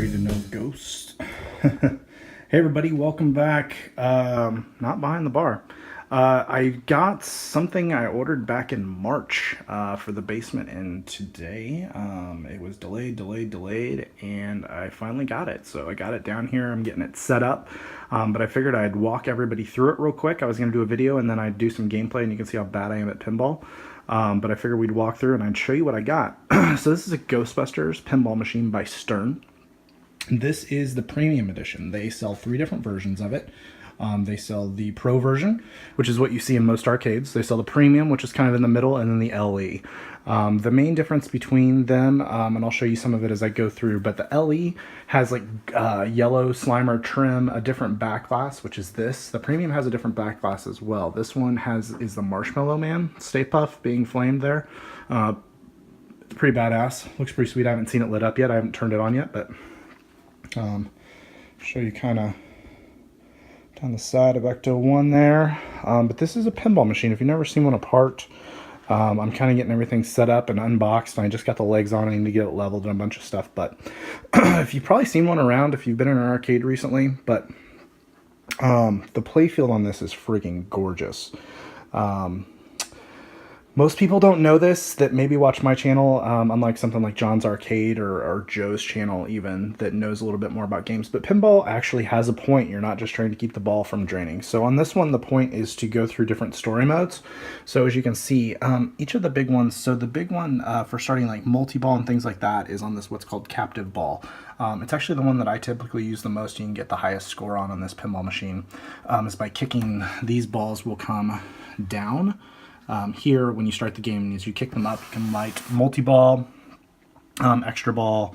Ready to know ghosts. Hey everybody, welcome back. Not behind the bar. I got something I ordered back in March for the basement, and today it was delayed, and I finally got it. So I got it down here. I'm getting it set up, but I figured I'd walk everybody through it real quick. I was going to do a video, and then I'd do some gameplay, and you can see how bad I am at pinball. But I figured we'd walk through, and I'd show you what I got. So this is a Ghostbusters pinball machine by Stern. This is the premium edition. They sell 3 different versions of it. They sell the Pro version, which is what you see in most arcades. They sell the Premium, which is kind of in the middle, and then the LE. The main difference between them, and I'll show you some of it as I go through, but the LE has like yellow Slimer trim, a different back glass, which is this. The Premium has a different back glass as well. This one is the Marshmallow Man Stay Puft being flamed there. Pretty badass. Looks pretty sweet. I haven't seen it lit up yet. I haven't turned it on yet, but show you kind of down the side of Ecto 1 there. But this is a pinball machine. If you've never seen one apart, I'm kind of getting everything set up and unboxed, and I just got the legs on. I need to get it leveled and a bunch of stuff. But if you've probably seen one around, if you've been in an arcade recently, but the playfield on this is freaking gorgeous. Most people don't know this that maybe watch my channel, unlike something like John's Arcade or Joe's channel even, that knows a little bit more about games. But pinball actually has a point. You're not just trying to keep the ball from draining. So on this one, the point is to go through different story modes. So as you can see, each of the big ones, so the big one for starting like multi-ball and things like that is on this what's called captive ball. It's actually the one that I typically use the most. You can get the highest score on this pinball machine, is by kicking. These balls will come down. Here, when you start the game, as you kick them up, you can light multi-ball, extra ball,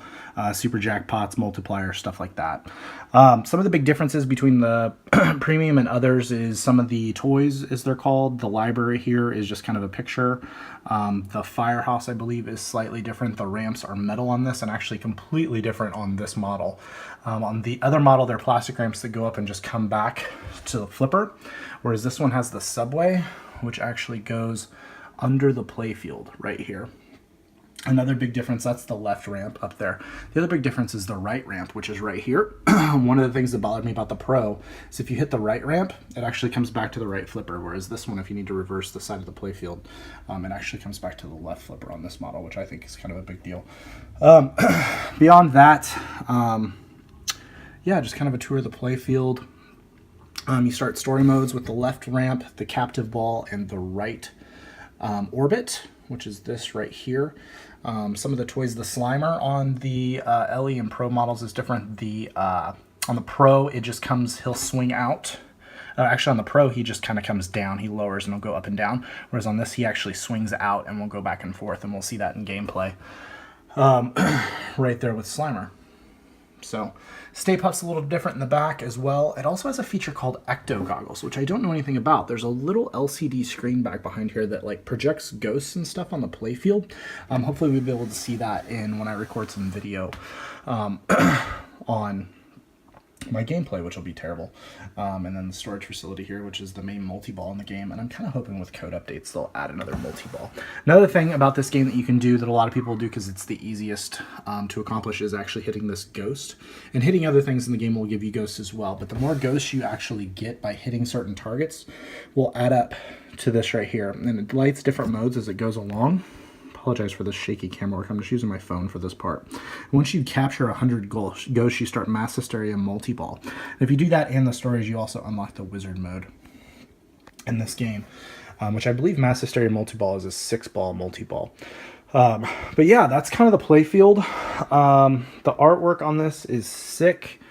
super jackpots, multiplier, stuff like that. Some of the big differences between the premium and others is some of the toys, as they're called. The library here is just kind of a picture. The firehouse, I believe, is slightly different. The ramps are metal on this and actually completely different on this model. On the other model, they're plastic ramps that go up and just come back to the flipper, whereas this one has the subway, which actually goes under the playfield right here. Another big difference, that's the left ramp up there. The other big difference is the right ramp, which is right here. One of the things that bothered me about the Pro is if you hit the right ramp, it actually comes back to the right flipper, whereas this one, if you need to reverse the side of the playfield, it actually comes back to the left flipper on this model, which I think is kind of a big deal. Beyond that, yeah, just kind of a tour of the playfield. You start story modes with the left ramp, the captive ball, and the right orbit, which is this right here. Some of the toys, the Slimer on the LE and Pro models is different. On the Pro, it just comes, he'll swing out. Actually, on the Pro, he just kind of comes down. He lowers and will go up and down. Whereas on this, he actually swings out and will go back and forth, and we'll see that in gameplay. Right there with Slimer. So, Stay Puft's a little different in the back as well. It also has a feature called Ecto Goggles, which I don't know anything about. There's a little LCD screen back behind here that like projects ghosts and stuff on the playfield. Hopefully we'll be able to see that when I record some video on my gameplay, which will be terrible. And then the storage facility here, which is the main multi-ball in the game, and I'm kind of hoping with code updates they'll add another multi-ball. Another thing about this game that you can do that a lot of people do because it's the easiest to accomplish is actually hitting this ghost. And hitting other things in the game will give you ghosts as well, but the more ghosts you actually get by hitting certain targets will add up to this right here. And it lights different modes as it goes along. Apologize for this shaky camera work. I'm just using my phone for this part. Once you capture 100 ghosts, you start Mass Hysteria multi-ball. If you do that in the stories, you also unlock the wizard mode in this game, which I believe Mass Hysteria multi-ball is a 6-ball multi-ball. But yeah, that's kind of the playfield. The artwork on this is sick.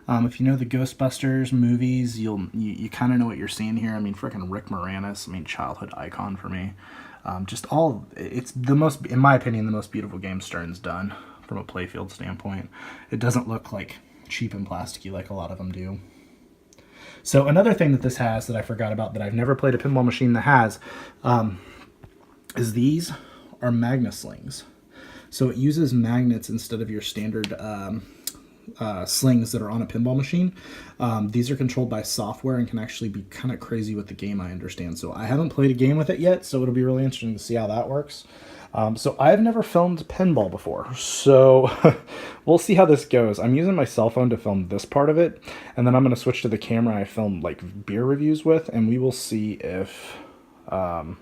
If you know the Ghostbusters movies, you kind of know what you're seeing here. I mean, freaking Rick Moranis, I mean, childhood icon for me. It's the most, in my opinion, the most beautiful game Stern's done from a playfield standpoint. It doesn't look like cheap and plasticky like a lot of them do. So another thing that this has that I forgot about that I've never played a pinball machine that has is these are magnet slings. So it uses magnets instead of your standard slings that are on a pinball machine. These are controlled by software and can actually be kind of crazy with the game, I understand. So I haven't played a game with it yet, so it'll be really interesting to see how that works. So I've never filmed pinball before, so we'll see how this goes. I'm using my cell phone to film this part of it, and then I'm going to switch to the camera I filmed like beer reviews with, and we will see if how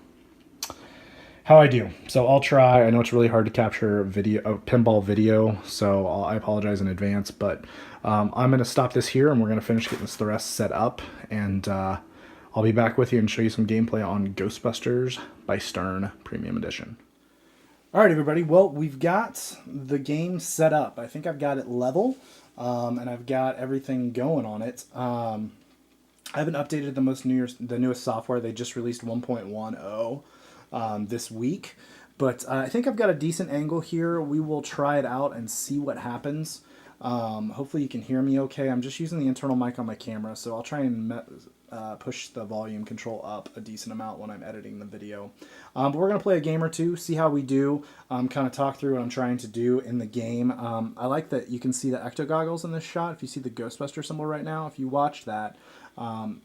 I do. So I'll try. I know it's really hard to capture pinball video, so I apologize in advance, but I'm going to stop this here, and we're going to finish getting the rest set up, and I'll be back with you and show you some gameplay on Ghostbusters by Stern Premium Edition. All right, everybody. Well, we've got the game set up. I think I've got it level, and I've got everything going on it. I haven't updated the newest software. They just released 1.10 this week, but I think I've got a decent angle here. We will try it out and see what happens. Hopefully you can hear me okay. I'm just using the internal mic on my camera, so I'll try and push the volume control up a decent amount when I'm editing the video. But we're going to play a game or two, see how we do, kind of talk through what I'm trying to do in the game. I like that you can see the ecto goggles in this shot. If you see the Ghostbuster symbol right now, if you watch that,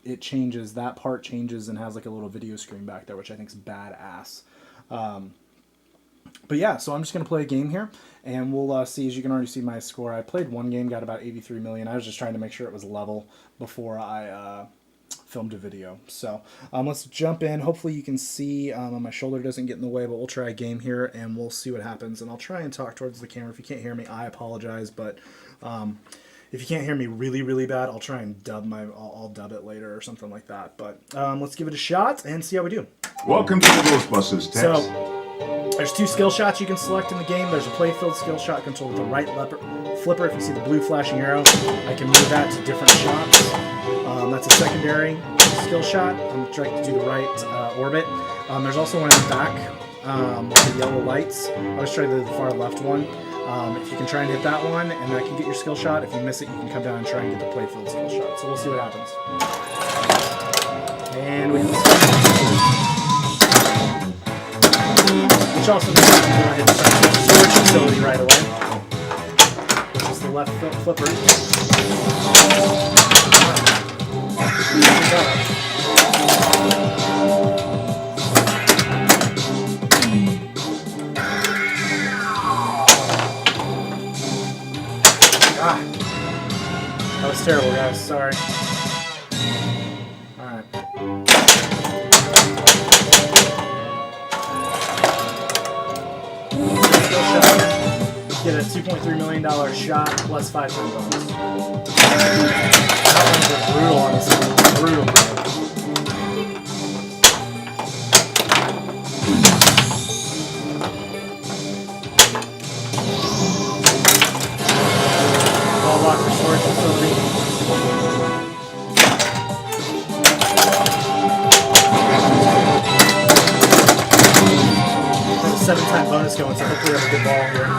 it changes, that part changes and has like a little video screen back there, which I think is badass. But yeah, so I'm just going to play a game here, and we'll see. As you can already see my score, I played one game, got about 83 million. I was just trying to make sure it was level before I filmed a video. So let's jump in. Hopefully you can see my shoulder doesn't get in the way, but we'll try a game here, and we'll see what happens. And I'll try and talk towards the camera. If you can't hear me, I apologize, but if you can't hear me really, really bad, I'll try and I'll dub it later or something like that. But let's give it a shot and see how we do. Welcome to the Ghostbusters test. So, there's two skill shots you can select in the game. There's a play-filled skill shot controlled with the right flipper. If you see the blue flashing arrow, I can move that to different shots. That's a secondary skill shot. I'm trying to do the right orbit. There's also one in the back with the yellow lights. I'll just try the far left one. If you can try and hit that one, and that can get your skill shot. If you miss it, you can come down and try and get the play-filled skill shot. So we'll see what happens. And we which also means I'm going to hit the storage facility right away, which is the left flipper. That was terrible, guys. Sorry. Alright. Get a $2.3 million shot plus 5 times bonus. That one's a brutal on this one. Brutal. Ball lock for storage facility. There's a 7-time bonus going, so hopefully we have a good ball here.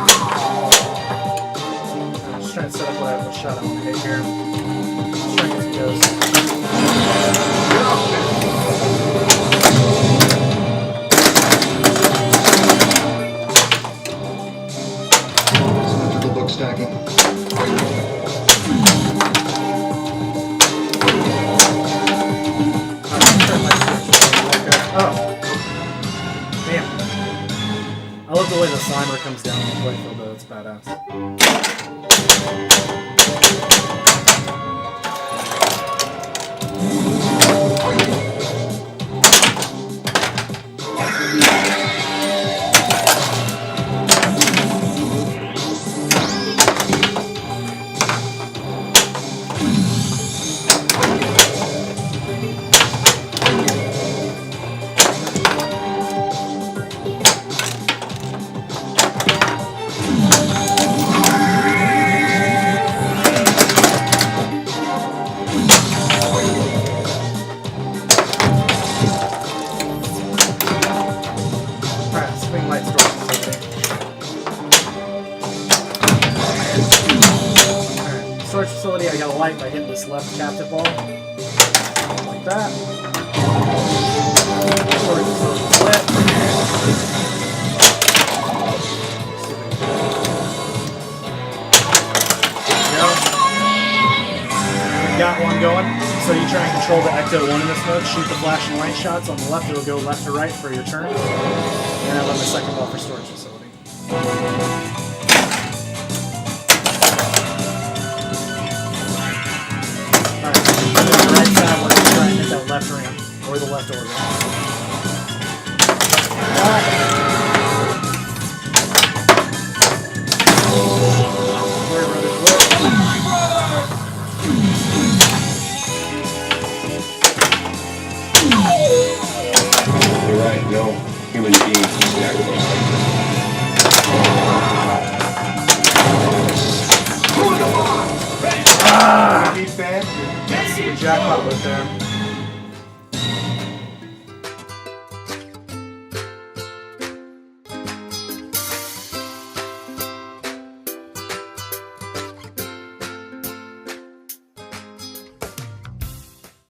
Trying to set up what shot I want to hit here. Let's try and get some goes. Into the book stacking. Oh. Man. I love the way the slimer comes down on the playfield though, it's badass. Storage facility, I got a light by hitting this left captive ball. Like that. Storage facility split. There we go. We got one going. So you try and control the Ecto 1 in this mode, shoot the flash and light shots. On the left, it'll go left to right for your turn. And I love my second ball for storage facility. Alright, on the right side, we're going to try and hit that left ramp, or the left orbit. You're right, no human being can sacrifice like that. Ah! Keep that. That's the jackpot with there.